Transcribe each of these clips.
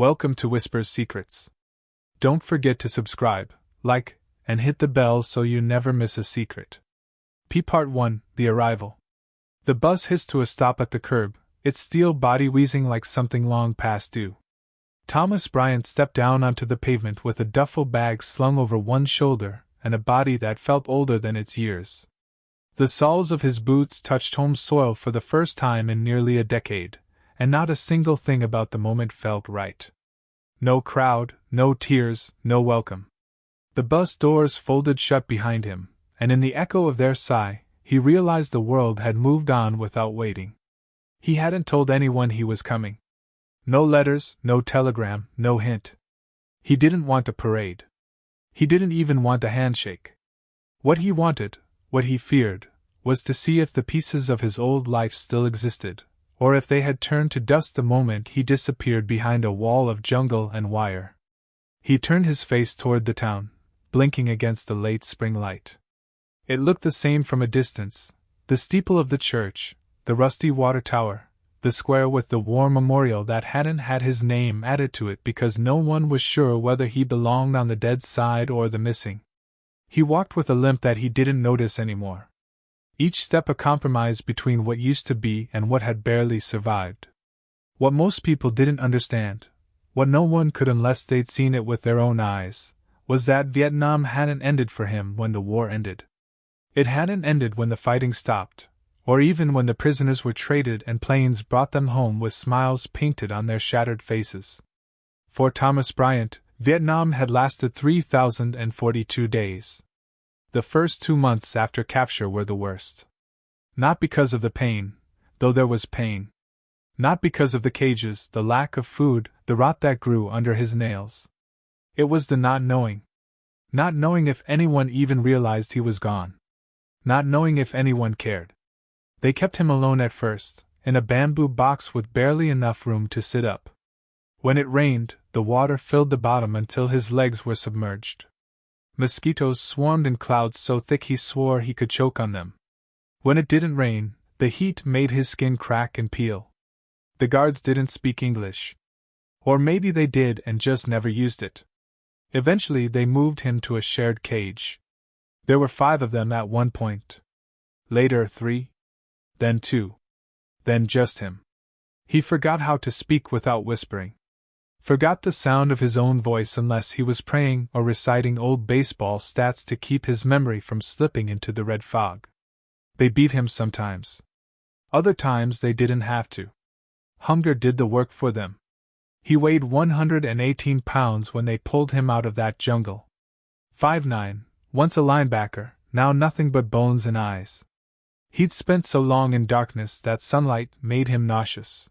Welcome to Whisper's Secrets. Don't forget to subscribe, like, and hit the bell so you never miss a secret. Part 1, The Arrival. The bus hissed to a stop at the curb, its steel body wheezing like something long past due. Thomas Bryant stepped down onto the pavement with a duffel bag slung over one shoulder and a body that felt older than its years. The soles of his boots touched home soil for the first time in nearly a decade, and not a single thing about the moment felt right. No crowd, no tears, no welcome. The bus doors folded shut behind him, and in the echo of their sigh, he realized the world had moved on without waiting. He hadn't told anyone he was coming. No letters, no telegram, no hint. He didn't want a parade. He didn't even want a handshake. What he wanted, what he feared, was to see if the pieces of his old life still existed, or if they had turned to dust the moment he disappeared behind a wall of jungle and wire. He turned his face toward the town, blinking against the late spring light. It looked the same from a distance: the steeple of the church, the rusty water tower, the square with the war memorial that hadn't had his name added to it because no one was sure whether he belonged on the dead side or the missing. He walked with a limp that he didn't notice anymore. Each step a compromise between what used to be and what had barely survived. What most people didn't understand, what no one could unless they'd seen it with their own eyes, was that Vietnam hadn't ended for him when the war ended. It hadn't ended when the fighting stopped, or even when the prisoners were traded and planes brought them home with smiles painted on their shattered faces. For Thomas Bryant, Vietnam had lasted 3,042 days. The first 2 months after capture were the worst. Not because of the pain, though there was pain. Not because of the cages, the lack of food, the rot that grew under his nails. It was the not knowing. Not knowing if anyone even realized he was gone. Not knowing if anyone cared. They kept him alone at first, in a bamboo box with barely enough room to sit up. When it rained, the water filled the bottom until his legs were submerged. Mosquitoes swarmed in clouds so thick he swore he could choke on them. When it didn't rain, the heat made his skin crack and peel. The guards didn't speak English. Or maybe they did and just never used it. Eventually they moved him to a shared cage. There were 5 of them at one point. Later 3. Then 2. Then just him. He forgot how to speak without whispering. Forgot the sound of his own voice unless he was praying or reciting old baseball stats to keep his memory from slipping into the red fog. They beat him sometimes. Other times they didn't have to. Hunger did the work for them. He weighed 118 pounds when they pulled him out of that jungle. 5'9", once a linebacker, now nothing but bones and eyes. He'd spent so long in darkness that sunlight made him nauseous.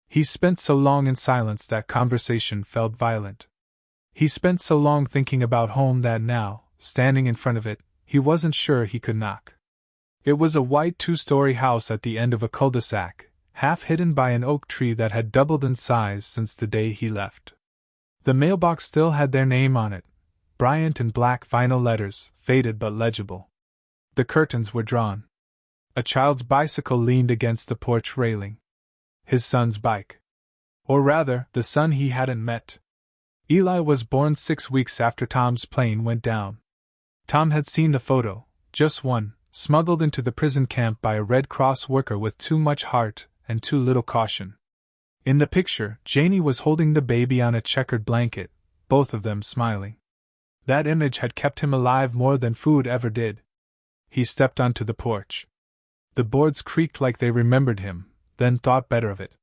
He spent so long in silence that conversation felt violent. He spent so long thinking about home that now, standing in front of it, he wasn't sure he could knock. It was a white 2-story house at the end of a cul-de-sac, half hidden by an oak tree that had doubled in size since the day he left. The mailbox still had their name on it, Bryant in black vinyl letters, faded but legible. The curtains were drawn. A child's bicycle leaned against the porch railing. His son's bike. Or rather, the son he hadn't met. Eli was born 6 weeks after Tom's plane went down. Tom had seen the photo, just one, smuggled into the prison camp by a Red Cross worker with too much heart and too little caution. In the picture, Janie was holding the baby on a checkered blanket, both of them smiling. That image had kept him alive more than food ever did. He stepped onto the porch. The boards creaked like they remembered him, then thought better of it.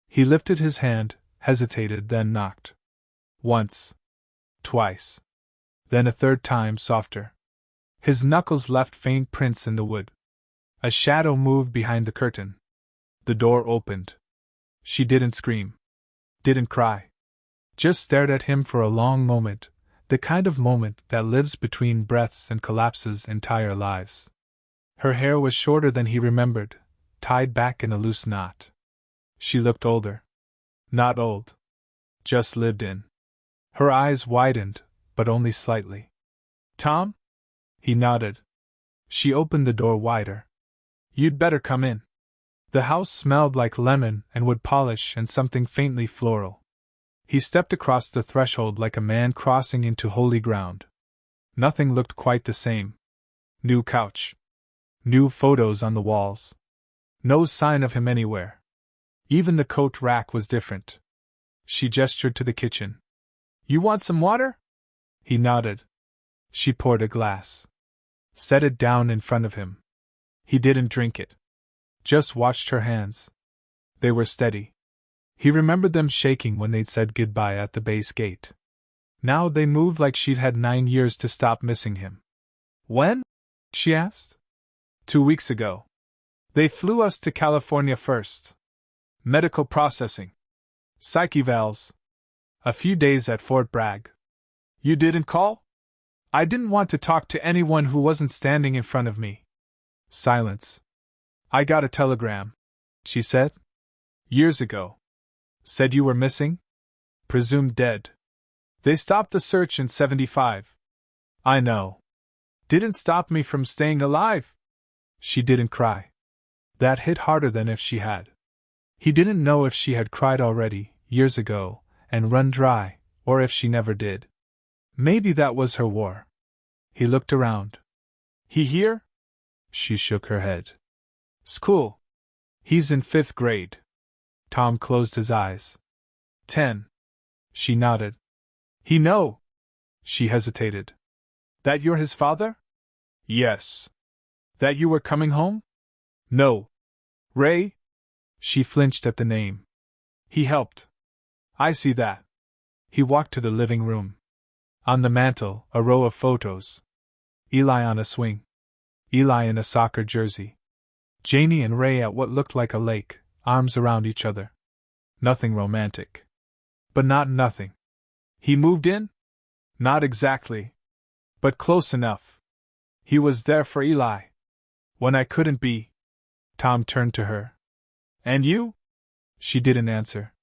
He lifted his hand, hesitated, then knocked. Once. Twice. Then a third time, softer. His knuckles left faint prints in the wood. A shadow moved behind the curtain. The door opened. She didn't scream. Didn't cry. Just stared at him for a long moment, the kind of moment that lives between breaths and collapses entire lives. Her hair was shorter than he remembered, tied back in a loose knot. She looked older. Not old. Just lived in. Her eyes widened, but only slightly. Tom? He nodded. She opened the door wider. You'd better come in. The house smelled like lemon and wood polish and something faintly floral. He stepped across the threshold like a man crossing into holy ground. Nothing looked quite the same. New couch. New photos on the walls. No sign of him anywhere. Even the coat rack was different. She gestured to the kitchen. You want some water? He nodded. She poured a glass. Set it down in front of him. He didn't drink it. Just watched her hands. They were steady. He remembered them shaking when they'd said goodbye at the base gate. Now they moved like she'd had 9 years to stop missing him. When? She asked. 2 weeks ago. They flew us to California first. Medical processing. Psych evals. A few days at Fort Bragg. You didn't call? I didn't want to talk to anyone who wasn't standing in front of me. Silence. I got a telegram, she said. Years ago. Said you were missing? Presumed dead. They stopped the search in 75. I know. Didn't stop me from staying alive. She didn't cry. That hit harder than if she had. He didn't know if she had cried already, years ago, and run dry, or if she never did. Maybe that was her war. He looked around. He here? She shook her head. School. He's in 5th grade. Tom closed his eyes. 10. She nodded. He know? She hesitated. That you're his father? Yes. That you were coming home? No. Ray? She flinched at the name. He helped. I see that. He walked to the living room. On the mantel, a row of photos. Eli on a swing. Eli in a soccer jersey. Janie and Ray at what looked like a lake, arms around each other. Nothing romantic. But not nothing. He moved in? Not exactly. But close enough. He was there for Eli. When I couldn't be. Tom turned to her. And you? She didn't answer.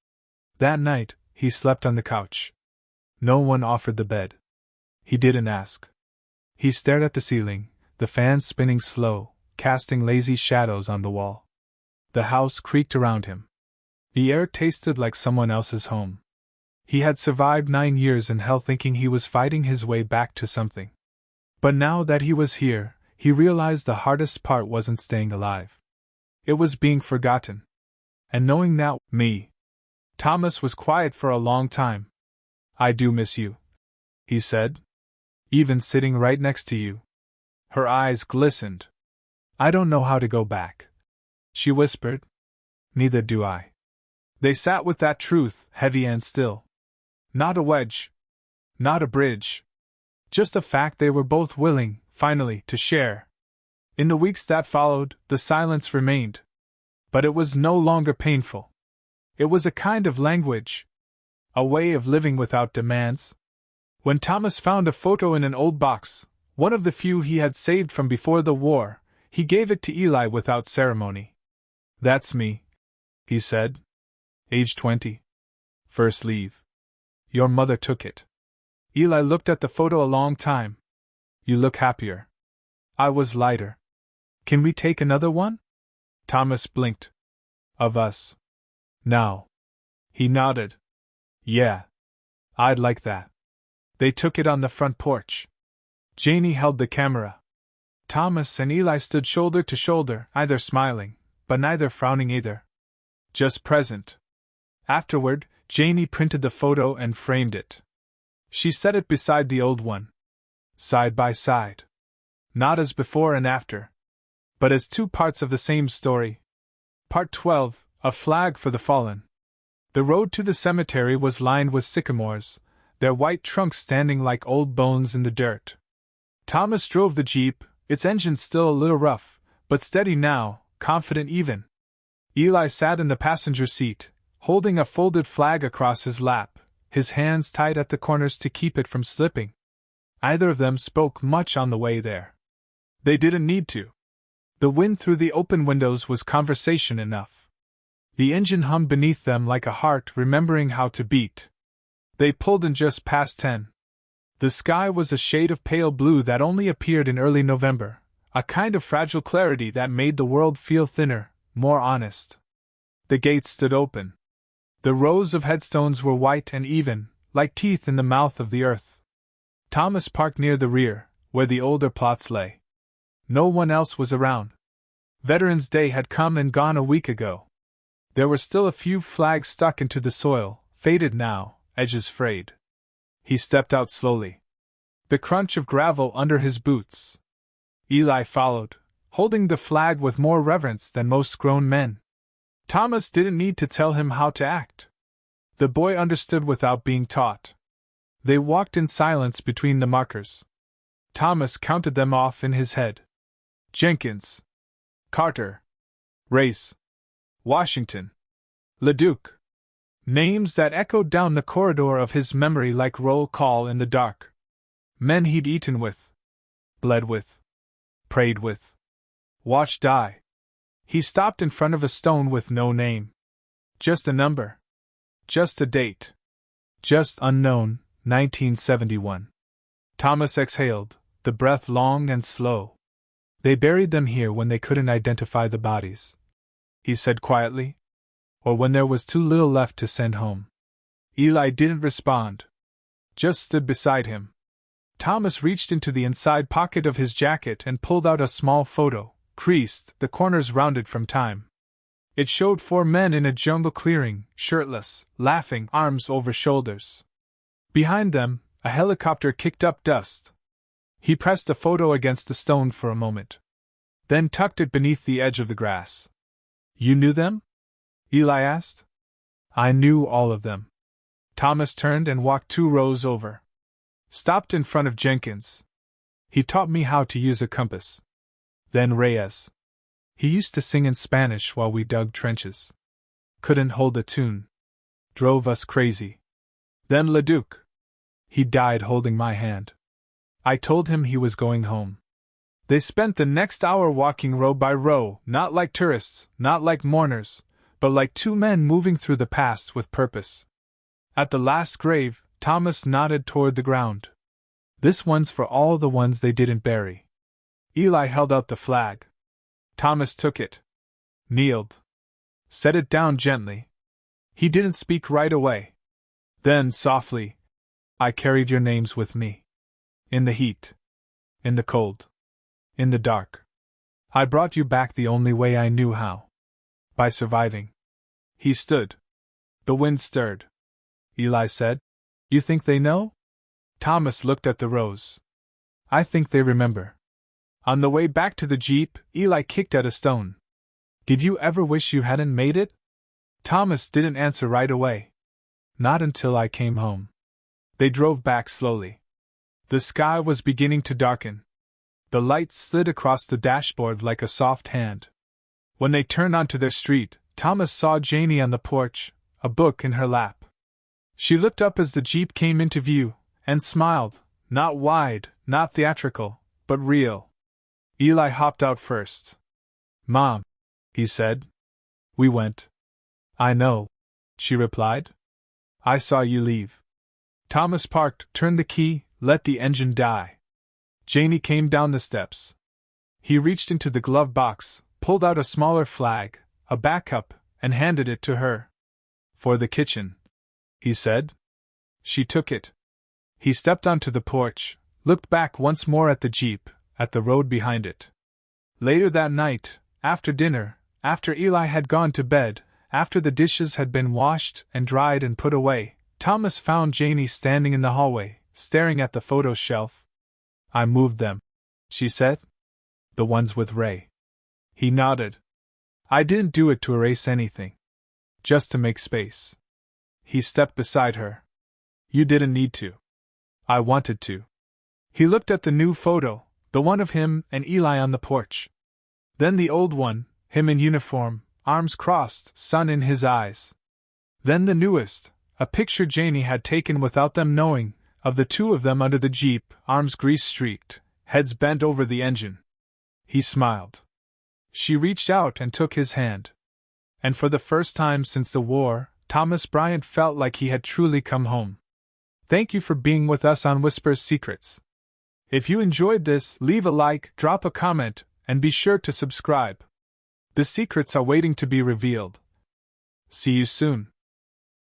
That night, he slept on the couch. No one offered the bed. He didn't ask. He stared at the ceiling, the fan spinning slow, casting lazy shadows on the wall. The house creaked around him. The air tasted like someone else's home. He had survived 9 years in hell thinking he was fighting his way back to something. But now that he was here, he realized the hardest part wasn't staying alive. It was being forgotten. And knowing now, me. Thomas was quiet for a long time. I do miss you, he said. Even sitting right next to you. Her eyes glistened. I don't know how to go back, she whispered. Neither do I. They sat with that truth, heavy and still. Not a wedge. Not a bridge. Just a fact they were both willing, finally, to share. In the weeks that followed, the silence remained. But it was no longer painful. It was a kind of language. A way of living without demands. When Thomas found a photo in an old box, one of the few he had saved from before the war, he gave it to Eli without ceremony. That's me, he said. Age 20. First leave. Your mother took it. Eli looked at the photo a long time. You look happier. I was lighter. Can we take another one? Thomas blinked. Of us. Now. He nodded. Yeah. I'd like that. They took it on the front porch. Janie held the camera. Thomas and Eli stood shoulder to shoulder, either smiling, but neither frowning either. Just present. Afterward, Janie printed the photo and framed it. She set it beside the old one. Side by side. Not as before and after, but as two parts of the same story. Part 12, A Flag for the Fallen. The road to the cemetery was lined with sycamores, their white trunks standing like old bones in the dirt. Thomas drove the Jeep, its engine still a little rough, but steady now, confident even. Eli sat in the passenger seat, holding a folded flag across his lap, his hands tied at the corners to keep it from slipping. Either of them spoke much on the way there. They didn't need to. The wind through the open windows was conversation enough. The engine hummed beneath them like a heart remembering how to beat. They pulled in just past 10. The sky was a shade of pale blue that only appeared in early November, a kind of fragile clarity that made the world feel thinner, more honest. The gates stood open. The rows of headstones were white and even, like teeth in the mouth of the earth. Thomas parked near the rear, where the older plots lay. No one else was around. Veterans Day had come and gone a week ago. There were still a few flags stuck into the soil, faded now, edges frayed. He stepped out slowly. The crunch of gravel under his boots. Eli followed, holding the flag with more reverence than most grown men. Thomas didn't need to tell him how to act. The boy understood without being taught. They walked in silence between the markers. Thomas counted them off in his head. Jenkins, Carter, Race, Washington, Leduc. Names that echoed down the corridor of his memory like roll call in the dark. Men he'd eaten with, bled with, prayed with, watched die. He stopped in front of a stone with no name. Just a number. Just a date. Just unknown, 1971. Thomas exhaled, the breath long and slow. They buried them here when they couldn't identify the bodies, he said quietly. Or when there was too little left to send home. Eli didn't respond. Just stood beside him. Thomas reached into the inside pocket of his jacket and pulled out a small photo, creased, the corners rounded from time. It showed 4 men in a jungle clearing, shirtless, laughing, arms over shoulders. Behind them, a helicopter kicked up dust. He pressed the photo against the stone for a moment. Then tucked it beneath the edge of the grass. You knew them? Eli asked. I knew all of them. Thomas turned and walked 2 rows over. Stopped in front of Jenkins. He taught me how to use a compass. Then Reyes. He used to sing in Spanish while we dug trenches. Couldn't hold a tune. Drove us crazy. Then Leduc. He died holding my hand. I told him he was going home. They spent the next hour walking row by row, not like tourists, not like mourners, but like 2 men moving through the past with purpose. At the last grave, Thomas nodded toward the ground. This one's for all the ones they didn't bury. Eli held out the flag. Thomas took it. Kneeled. Set it down gently. He didn't speak right away. Then, softly, I carried your names with me. In the heat. In the cold. In the dark. I brought you back the only way I knew how. By surviving. He stood. The wind stirred. Eli said, You think they know? Thomas looked at the rows. I think they remember. On the way back to the jeep, Eli kicked at a stone. Did you ever wish you hadn't made it? Thomas didn't answer right away. Not until I came home. They drove back slowly. The sky was beginning to darken. The lights slid across the dashboard like a soft hand. When they turned onto their street, Thomas saw Janie on the porch, a book in her lap. She looked up as the jeep came into view, and smiled, not wide, not theatrical, but real. Eli hopped out first. Mom, he said. We went. I know, she replied. I saw you leave. Thomas parked, turned the key, let the engine die. Janie came down the steps. He reached into the glove box, pulled out a smaller flag, a backup, and handed it to her. For the kitchen, he said. She took it. He stepped onto the porch, looked back once more at the jeep, at the road behind it. Later that night, after dinner, after Eli had gone to bed, after the dishes had been washed and dried and put away, Thomas found Janie standing in the hallway, staring at the photo shelf. I moved them, she said. The ones with Ray. He nodded. I didn't do it to erase anything. Just to make space. He stepped beside her. You didn't need to. I wanted to. He looked at the new photo, the one of him and Eli on the porch. Then the old one, him in uniform, arms crossed, sun in his eyes. Then the newest, a picture Janie had taken without them knowing, of the 2 of them under the jeep, arms grease-streaked, heads bent over the engine. He smiled. She reached out and took his hand. And for the first time since the war, Thomas Bryant felt like he had truly come home. Thank you for being with us on Whisper's Secrets. If you enjoyed this, leave a like, drop a comment, and be sure to subscribe. The secrets are waiting to be revealed. See you soon.